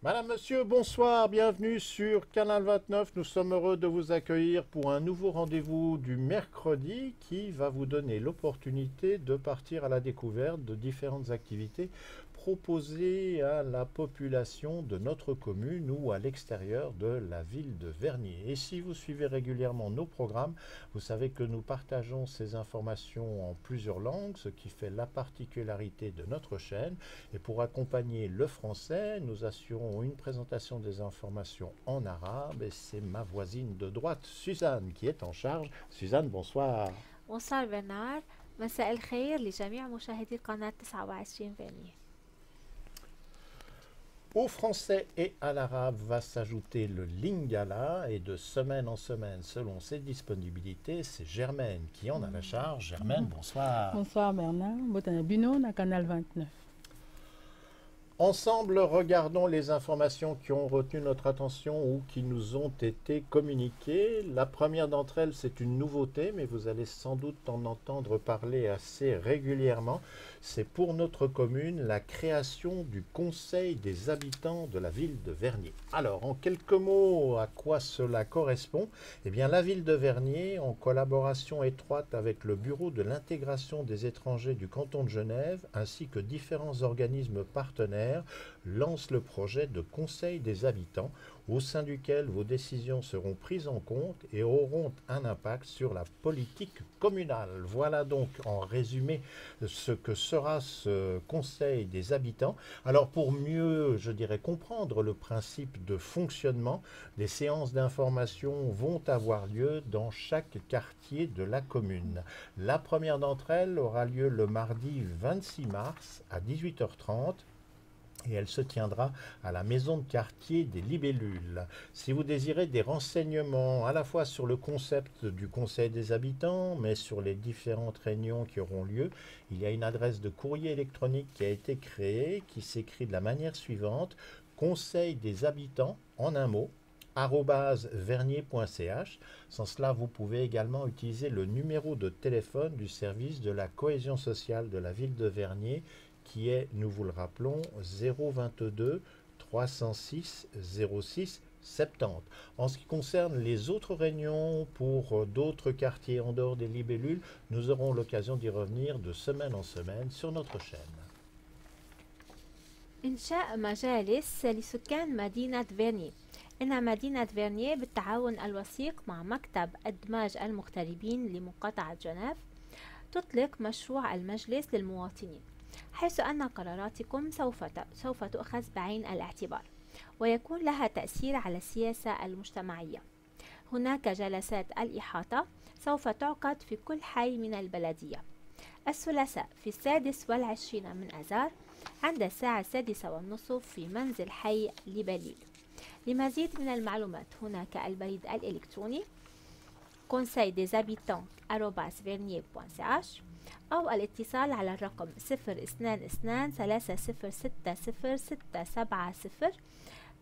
Madame, Monsieur, bonsoir, bienvenue sur Canal 29. Nous sommes heureux de vous accueillir pour un nouveau rendez-vous du mercredi qui va vous donner l'opportunité de partir à la découverte de différentes activités proposées à la population de notre commune ou à l'extérieur de la ville de Vernier. Et si vous suivez régulièrement nos programmes, vous savez que nous partageons ces informations en plusieurs langues, ce qui fait la particularité de notre chaîne. Et pour accompagner le français, nous assurons une présentation des informations en arabe et c'est ma voisine de droite, Suzanne, qui est en charge. Suzanne, bonsoir. bonsoir برنار. مساء الخير لجميع مشاهدي قناة 29 فانية. Au français et à l'arabe va s'ajouter le lingala et de semaine en semaine, selon ses disponibilités, c'est Germaine qui en a la charge. Germaine, bonsoir. Bonsoir Bernard, Botana Buno, na Canal 29. Ensemble, regardons les informations qui ont retenu notre attention ou qui nous ont été communiquées. La première d'entre elles, c'est une nouveauté, mais vous allez sans doute en entendre parler assez régulièrement. C'est pour notre commune la création du Conseil des habitants de la ville de Vernier. Alors, en quelques mots, à quoi cela correspond? Eh bien, la ville de Vernier, en collaboration étroite avec le Bureau de l'intégration des étrangers du canton de Genève, ainsi que différents organismes partenaires, lance le projet de Conseil des habitants au sein duquel vos décisions seront prises en compte et auront un impact sur la politique communale. Voilà donc en résumé ce que sera ce Conseil des habitants. Alors pour mieux, je dirais, comprendre le principe de fonctionnement, des séances d'information vont avoir lieu dans chaque quartier de la commune. La première d'entre elles aura lieu le mardi 26 mars à 18h30 et elle se tiendra à la maison de quartier des Libellules. Si vous désirez des renseignements à la fois sur le concept du Conseil des habitants, mais sur les différentes réunions qui auront lieu, il y a une adresse de courrier électronique qui a été créée, qui s'écrit de la manière suivante: Conseil des habitants, en un mot, vernier.ch. Sans cela, vous pouvez également utiliser le numéro de téléphone du service de la cohésion sociale de la ville de Vernier, qui est, nous vous le rappelons, 022 306 06 70. En ce qui concerne les autres réunions pour d'autres quartiers en dehors des libellules, nous aurons l'occasion d'y revenir de semaine en semaine sur notre chaîne. إنشاء مجالس لسكان مدينة فيرني. إن مدينة فيرني بالتعاون الوثيق مع مكتب إدماج المغتربين لمقاطعة جنيف تطلق مشروع المجلس للمواطنين، حيث أن قراراتكم سوف تؤخذ بعين الاعتبار ويكون لها تأثير على السياسة المجتمعية. هناك جلسات الإحاطة سوف تعقد في كل حي من البلدية الثلاثاء في 26 من آذار عند الساعة 6:30 في منزل حي ليبليل. لمزيد من المعلومات هناك البريد الإلكتروني conseildeshabitants@vernier.ch أو الاتصال على الرقم 022 306 0670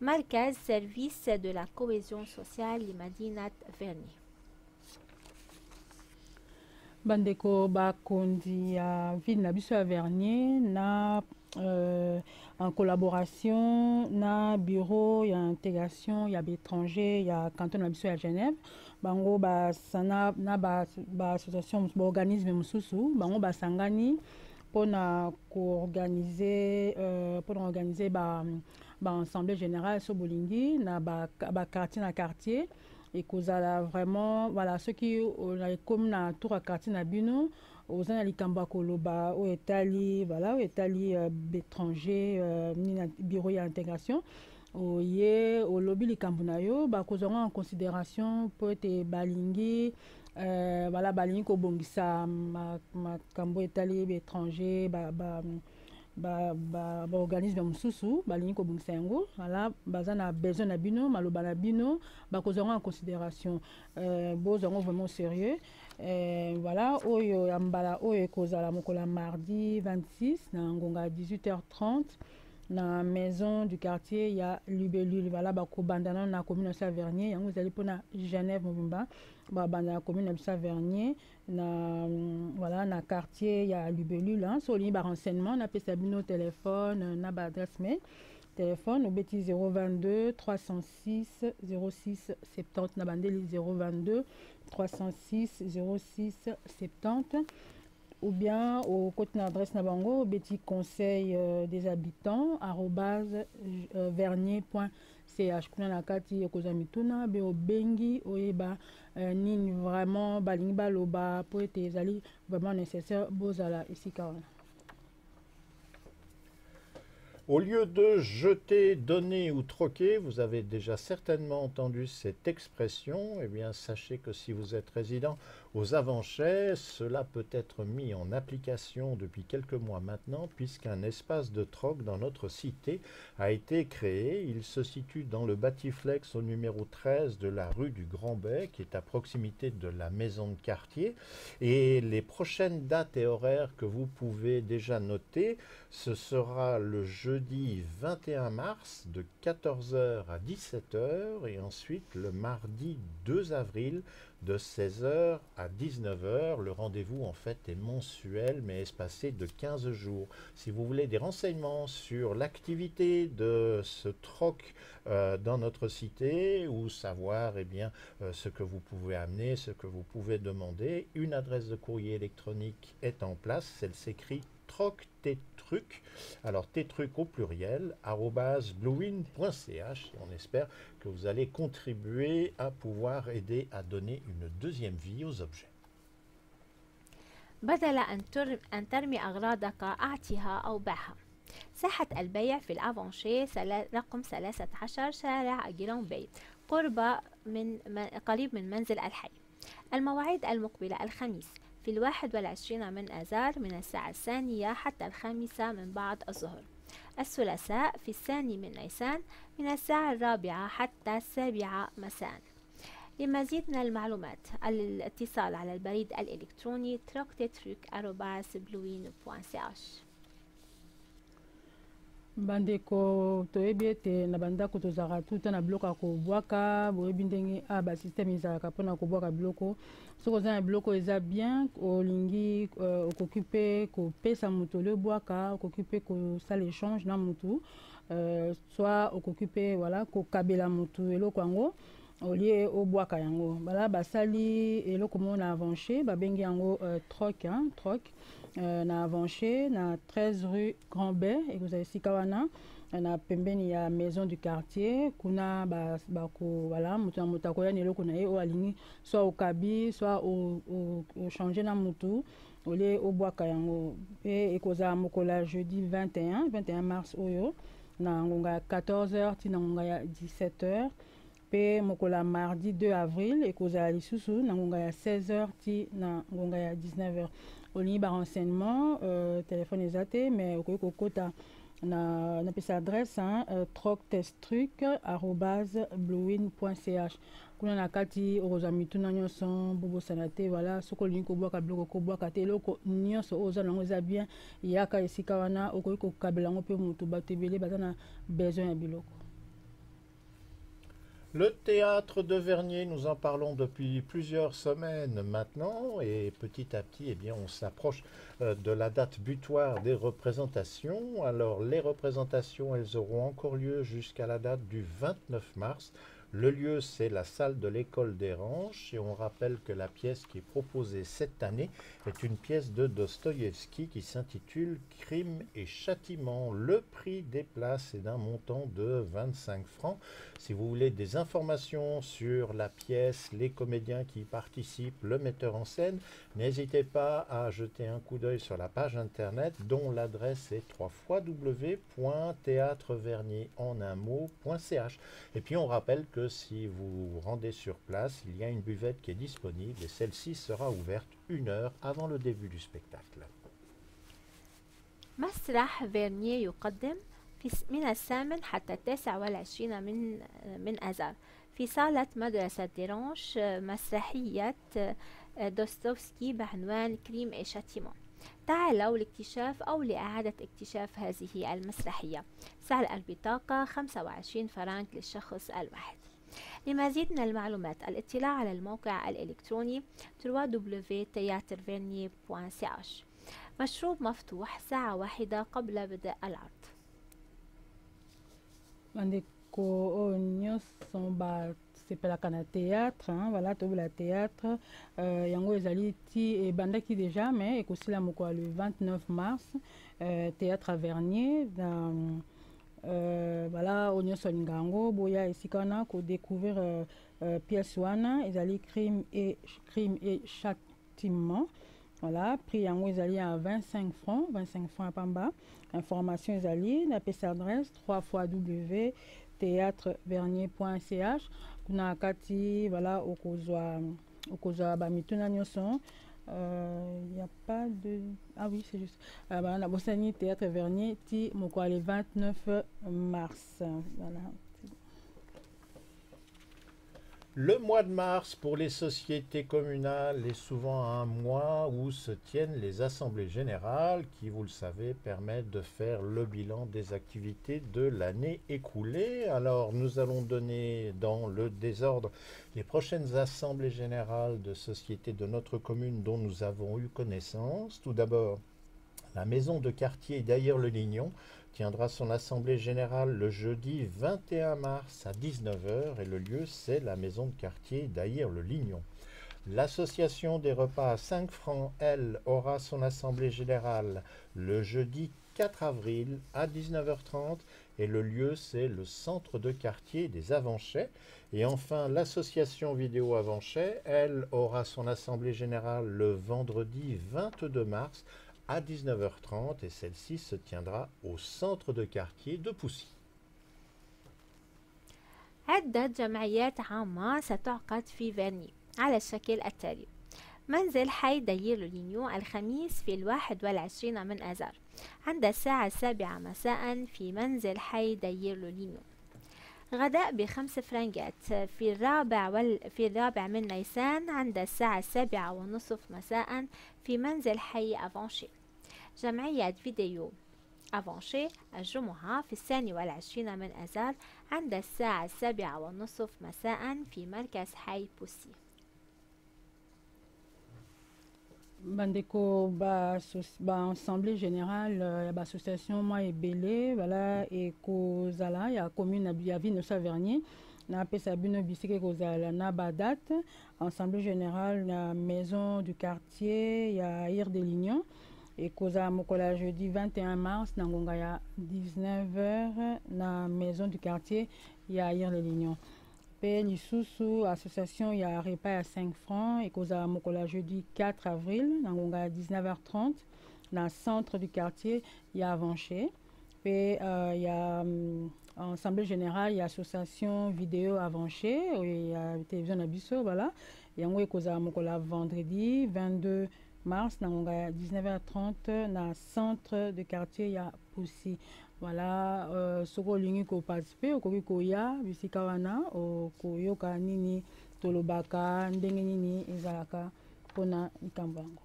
مركز سيرفيس دو لا كوهيزيون سوسيال لمدينة فيرني. Bandeko bakondi ya ville na biso ya Vernier na en collaboration na bureau ya intégration ya bétranger ya canton na biso ya Genève, bango basana na ba association ba organisme mususu bango basangani pona organiser ba assemblée générale so bolingi na ba quartier na quartier et kozala vraiment voilà ceux qui na comme na tour à quartier na bino ozana likamba koloba o etali voilà o etali bétranger ni na bureau ya intégration oye olobi likambo na yo bakozonga en considération po ete balingi voilà balingi kobongisa makambo etali bétranger organisme mususu balingi kobongisa yango ala baza na besoin na bino maloba na bino bakozonga en considération bozonga vraiment sérieux voilà oyo ya mbala oyo ekozala mokolo mardi 26 na ngonga 18h30 na maison du quartier ya Libellule. Voilà bakobandana na commune ya Vernier yango ezali pona Genève mobimba babanda na commune ya Vernier na voilà na quartier ya Libellule. So li ba renseignement na pesa bino téléphone na ba adresse mail téléphone au bêtis 022 306 06 70 Nabandeli 022 306 06 70 ou bien au côté adresse Nabango bêtis conseil des habitants @vernier.ch kuna na kati ekozwa mituna be obengi oyeba nini vraiment balingi baloba po ete ezali vraiment nécessaire bozala esika wana. Au lieu de jeter, donner ou troquer, vous avez déjà certainement entendu cette expression. Eh bien, sachez que si vous êtes résident aux Avanchais, cela peut être mis en application depuis quelques mois maintenant, puisqu'un espace de troc dans notre cité a été créé. Il se situe dans le Batiflex au numéro 13 de la rue du Grand Bec, qui est à proximité de la maison de quartier. Et les prochaines dates et horaires que vous pouvez déjà noter, ce sera le jeudi 21 mars de 14h à 17h et ensuite le mardi 2 avril de 16h à 19h. Le rendez-vous en fait est mensuel mais espacé de 15 jours. Si vous voulez des renseignements sur l'activité de ce troc dans notre cité ou savoir ce que vous pouvez amener, ce que vous pouvez demander, une adresse de courrier électronique est en place. Elle s'écrit troc ttruc, alors ttruc au pluriel, @bluewin.ch. On espère que vous allez contribuer à pouvoir aider à donner une deuxième vie aux objets. بدل أن ترمي أغراضك أعطها أو بيعها. ساحة البيع في الأفانشي رقم 13 شارع جيرون باي قريب من منزل الحي. المواعيد المقبلة الخميس في 21 من آذار من الساعة 2 حتى 5 من بعد الظهر. الثلاثاء في 2 من نيسان من الساعة 4 حتى 7 مساء. لمزيد من المعلومات الاتصال على البريد الإلكتروني troctetruc@bluewin.ch. bandeko toyebi ete na bandako tozalaka tuta na biloko ya kobwaka boyebi ndenge basysteme ezalaka mpona kobwaka biloko soki oza na biloko eza bien olingi okoki mpe kopesa moto oli obwaka okoki mpe kosala échange na motu soit okoki mpe voilà kokabela motu eloko yango olie obwaka yango bala basali eloko mo na avanché babengi yango troc na avanché na 13 rue Grand Bay ekozala esika wana na pembeni ya maison du quartier kuna voilà moto na moto akoyana eloko na ye oyo alingi soit okabi soit ochange na motu olie obwaka yango mpe ekozala mokola jeudi 21 mars oyo na ngonga ya 14h ti na ngonga ya 17h pe mokola mardi 2 avril ekozala lisusu na ngonga ya 16h ti na ngonga ya 19h. olingi renseignement téléphone eza te mais okoki kokota na pesa adresse troctetruc@bluewin.ch kuna na kati okozwa mituna nyonso bobosana te voilà soki olingi kobwaka biloko kobwaka te eloko nyonso oyo oza nango eza bien yaka esika wana okoki kokabela yango mpe motu bato ebele baza na besoin ya biloko. Le théâtre de Vernier, nous en parlons depuis plusieurs semaines maintenant et petit à petit, on s'approche de la date butoir des représentations. Alors, les représentations, elles auront encore lieu jusqu'à la date du 29 mars. Le lieu, c'est la salle de l'école des Ranches et on rappelle que la pièce qui est proposée cette année est une pièce de Dostoïevski qui s'intitule Crime et Châtiment. Le prix des places est d'un montant de 25 francs. Si vous voulez des informations sur la pièce, les comédiens qui y participent, le metteur en scène, n'hésitez pas à jeter un coup d'œil sur la page internet dont l'adresse est www.théâtrevernier.ch. Et puis on rappelle que si vous vous rendez sur place, il y a une buvette qui est disponible et celle-ci sera ouverte 1 heure avant le début du spectacle. مسرح فيرنيه يقدم من 8 حتى 29 من آذار في صالة مدرسة ديرانش مسرحية دوستويفسكي بعنوان كريم et châtiment. تعالوا لاكتشاف أو لإعادة اكتشاف هذه المسرحية. سعر البطاقة 25 فرنك للشخص الواحد. لمزيد من المعلومات الاطلاع على الموقع الإلكتروني www.theatrevernier.ch. مشروب مفتوح ساعة واحدة قبل بدء العرض. bandeko oyo nyonso basepelaka na théâtre, voilà, tobola théâtre yango ezali ti ebandaki déjà mais ekosila mokolo le 29 mars théâtre à Vernier voilà oyo nyonso alinga yango boya esika wana kodécouvrir pièce wana ezali crime et châtiment. Voilà, prix yango ezali à 25 francs à pamba. Information ezali na pesa adresse 3 fois www.théâtrevernier.ch. Kuna kati voilà okozwa ba mituna nyonso. Y a pas de ah oui c'est juste na bosani théâtre Vernier ti moko le 29 mars. Voilà. Le mois de mars pour les sociétés communales est souvent un mois où se tiennent les assemblées générales qui, vous le savez, permettent de faire le bilan des activités de l'année écoulée. Alors nous allons donner dans le désordre les prochaines assemblées générales de sociétés de notre commune dont nous avons eu connaissance. Tout d'abord, la maison de quartier d'Aillers-le-Lignon tiendra son assemblée générale le jeudi 21 mars à 19 h et le lieu c'est la maison de quartier d'Aillers-le-Lignon. L'association des repas à 5 francs, elle, aura son assemblée générale le jeudi 4 avril à 19 h 30 et le lieu c'est le centre de quartier des Avanchais. Et enfin l'association vidéo Avanchais, elle aura son assemblée générale le vendredi 22 mars à 19 h 30 et celle-ci se tiendra au centre de quartier de Poussy. عدة جمعيات عامة ستعقد في فيرني على الشكل التالي: منزل حي داير-لو-لينيون الخميس في 21 من آذار عند الساعة 7 مساء في منزل حي داير-لو-لينيون. غداء ب5 فرنجات في الرابع من نيسان عند الساعة 7:30 مساء في منزل حي أفانشي. جمعية فيديو أفانشي الجمعة في 22 من آذار عند الساعة 7:30 مساء في مركز حي بوسي. bandeko assemblée générale ya association moi ebele voilà ekozala ya commune ya ville de Vernier na pesa bino bisika ekozala na date assemblée générale na maison du quartier ya Aillers-le-Lignon ekozala mokolo jeudi 21 mars na ngonga ya 19 h na maison du quartier ya Aillers-le-Lignon. Pe lisusu association ya repas à 5 francs ekozala mokolo jeudi 4 avril na ngonga ya 19 h 30 na centre du quartier ya Avanché. Pe ya assemblée générale ya association vidéo Avanché ya télévision na biso voilà yango ekozala mokolo vendredi 22 mars na ngonga ya 19 h 30 na centre de quartier ya Poussy. Voilà, soko lingi ko participer okoki koya bisika wana okoyoka nini tolobaka ndenge nini ezalaka mpona likambo yango.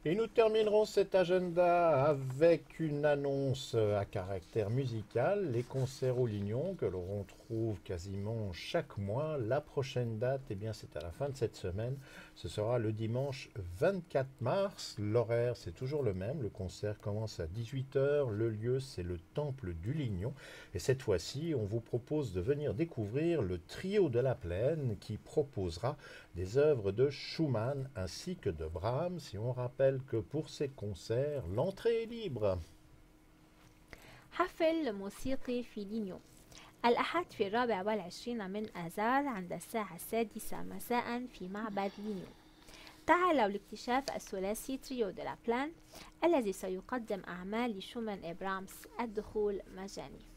Et nous terminerons cet agenda avec une annonce à caractère musical, les concerts au Lignon que l'on retrouve quasiment chaque mois. La prochaine date, eh bien, c'est à la fin de cette semaine, ce sera le dimanche 24 mars. L'horaire, c'est toujours le même, le concert commence à 18 h, le lieu, c'est le Temple du Lignon. Et cette fois-ci, on vous propose de venir découvrir le Trio de la Plaine qui proposera des œuvres de Schumann ainsi que de Brahms. Et on rappelle que pour ces concerts, l'entrée est libre. حفل موسيقي في لينيون الأحد في 24 من آذار عند الساعة 6 مساء في معبد لينيون. تعالوا لاكتشاف الثلاثي تريو دو لا بلان الذي سيقدم أعمال لشومان إبرامس. الدخول مجاني.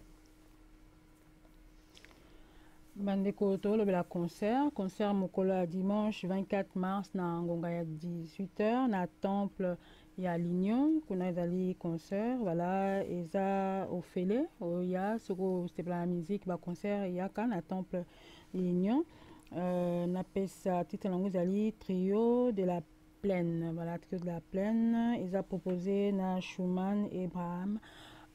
bandeko tolobela concert mokolo ya dimanche 24 mars na ngonga ya 18 h na temple ya Lignon. Kuna ezali concert voilà eza ofele oya soko sepela na musique concert eyaka na temple Lignon. Napesa titre nango ezali Trio de la Plaine. Voilà, Trio de la Plaine eza proposé na Schumann et Brahms.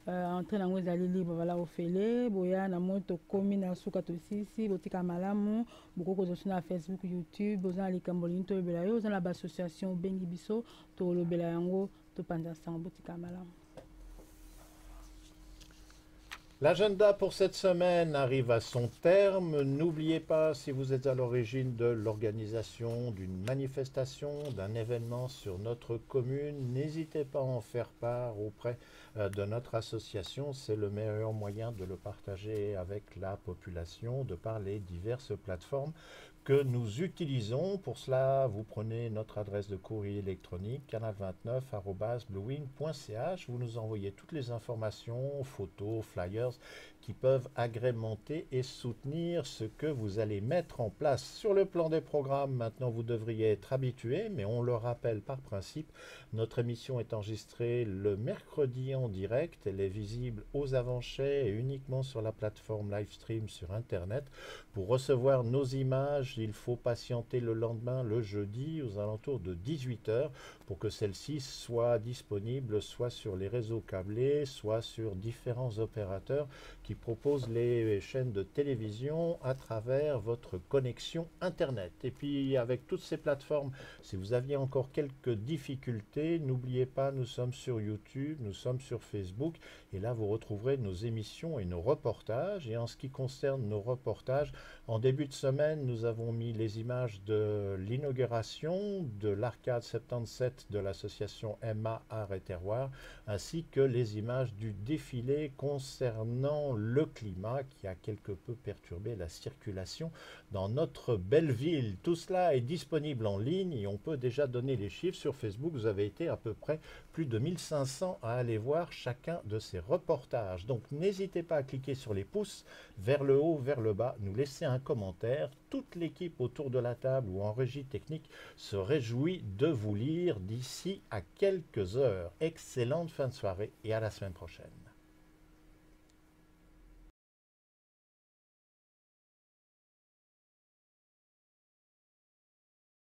Entrée nango ezali libre voilà ofele boya na moto komi na suka tosisi botika malamu boko kozosu na Facebook, YouTube boza na likambo lini tolobela yo oza na bassociation bengi biso tolobela yango topanza sango botika malamu. L'agenda pour cette semaine arrive à son terme. N'oubliez pas, si vous êtes à l'origine de l'organisation d'une manifestation, d'un événement sur notre commune, n'hésitez pas à en faire part auprès de notre association. C'est le meilleur moyen de le partager avec la population de par les diverses plateformes que nous utilisons. Pour cela, vous prenez notre adresse de courrier électronique canal29@bluewin.ch. Vous nous envoyez toutes les informations, photos, flyers qui peuvent agrémenter et soutenir ce que vous allez mettre en place. Sur le plan des programmes, maintenant vous devriez être habitué, mais on le rappelle par principe, notre émission est enregistrée le mercredi en direct. Elle est visible aux avant-chais et uniquement sur la plateforme Livestream sur Internet. Pour recevoir nos images, il faut patienter le lendemain, le jeudi, aux alentours de 18 h, pour que celles-ci soient disponibles soit sur les réseaux câblés, soit sur différents opérateurs qui proposent les chaînes de télévision à travers votre connexion Internet. Et puis avec toutes ces plateformes, si vous aviez encore quelques difficultés, n'oubliez pas, nous sommes sur YouTube, nous sommes sur Facebook, et là vous retrouverez nos émissions et nos reportages. Et en ce qui concerne nos reportages, en début de semaine, nous avons mis les images de l'inauguration de l'Arcade 77 de l'association Emma Art et Terroir, ainsi que les images du défilé concernant le climat qui a quelque peu perturbé la circulation dans notre belle ville. Tout cela est disponible en ligne et on peut déjà donner les chiffres. Sur Facebook, vous avez été à peu près plus de 1500 à aller voir chacun de ces reportages. Donc n'hésitez pas à cliquer sur les pouces vers le haut, vers le bas, nous laisser un commentaire. Toute l'équipe autour de la table ou en régie technique se réjouit de vous lire d'ici à quelques heures. Excellente fin de soirée et à la semaine prochaine.